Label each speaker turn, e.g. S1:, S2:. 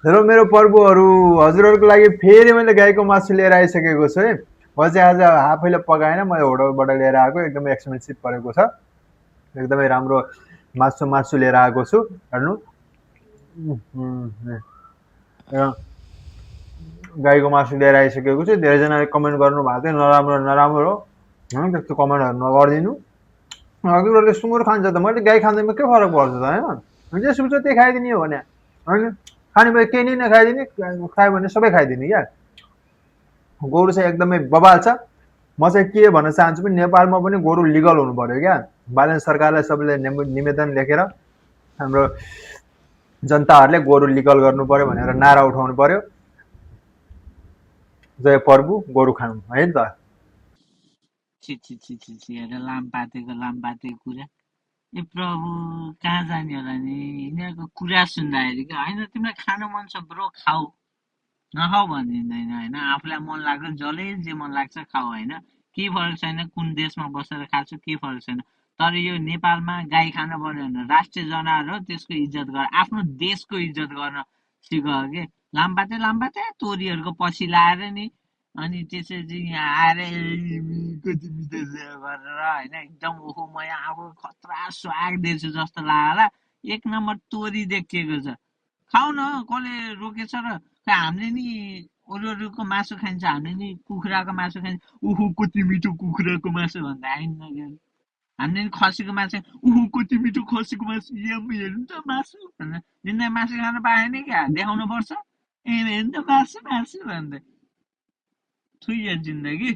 S1: र मेरो प्रभुहरू हजुरहरूको लागि फेरि मैले गाईको मासु लिएर आइसकेको छु है। म चाहिँ आज आफैले पकाएन, मैले होटलबाट लिएर आएको, एकदमै एक्सपेन्सिभ परेको छ, एकदमै राम्रो मासु लिएर आएको छु। हेर्नु गाईको मासु लिएर आइसकेको छु। धेरैजनाले कमेन्ट गर्नुभएको थियो नराम्रो नराम्रो त्यस्तो कमेन्टहरू नगरिदिनु, हजुरहरूले सुँगुर खान्छ त मैले गाई खाँदैमा के फरक पर्छ त होइन, जे सुन्छ त्यही खाइदिने हो भने होइन, खाने भए केही नै नखाइदिने, खायो भने सबै खाइदिने क्या। गोरु चाहिँ एकदमै बबाल छ। म चाहिँ के भन्न चाहन्छु भने नेपालमा पनि गोरु लिगल हुनु पर्यो क्या। बालन सरकारलाई सबैले निवेदन लेखेर हाम्रो जनताहरूले गोरु लिगल गर्नु पर्यो भनेर नारा उठाउनु पर्यो। जय प्रभु गोरु खानु है त।
S2: छि छि छि छि छि हेर लामपातेको कुरा। ए प्रभु कहाँ जाने होला नि यिनीहरूको कुरा सुन्दाखेरि क्या होइन तिमीलाई खानु मन छ ब्रो खाऊ नखाऊ भनिँदैन होइन आफूलाई मन लाग्छ जसले जे मन लाग्छ खाऊ होइन केही फरक छैन कुन देशमा बसेर खाएको केही फरक छैन तर यो नेपालमा गाई खान पर्यो भने राष्ट्रिय जनावर हो त्यसको इज्जत गर आफ्नो देशको इज्जत गर्न सिक के लामपाते तोरीहरूको पछि लाएर नि अनि त्यसपछि यहाँ आएर कति मिठो गरेर होइन एकदम ओहो म यहाँ आफू खतरा स्वाग दिन्छु जस्तो लाग्यो एक नम्बर तोरी देखिएको छ खाऊ न कसले रोकेछ र हामीले नि अरूको मासु खान्छ हामीले नि कुखुराको मासु खान्छ उहु कति मिठो कुखुराको मासु भन्दा आइन्न हामीले नि खसीको मासु उहु कति मिठो खसीको मासु हेर्नु त मासु भनेर जिन्दगी मासु खान पाएन क्या देखाउनु पर्छ ए हेर्नु त मासु मासु भन्दै थुइया जिन्दगी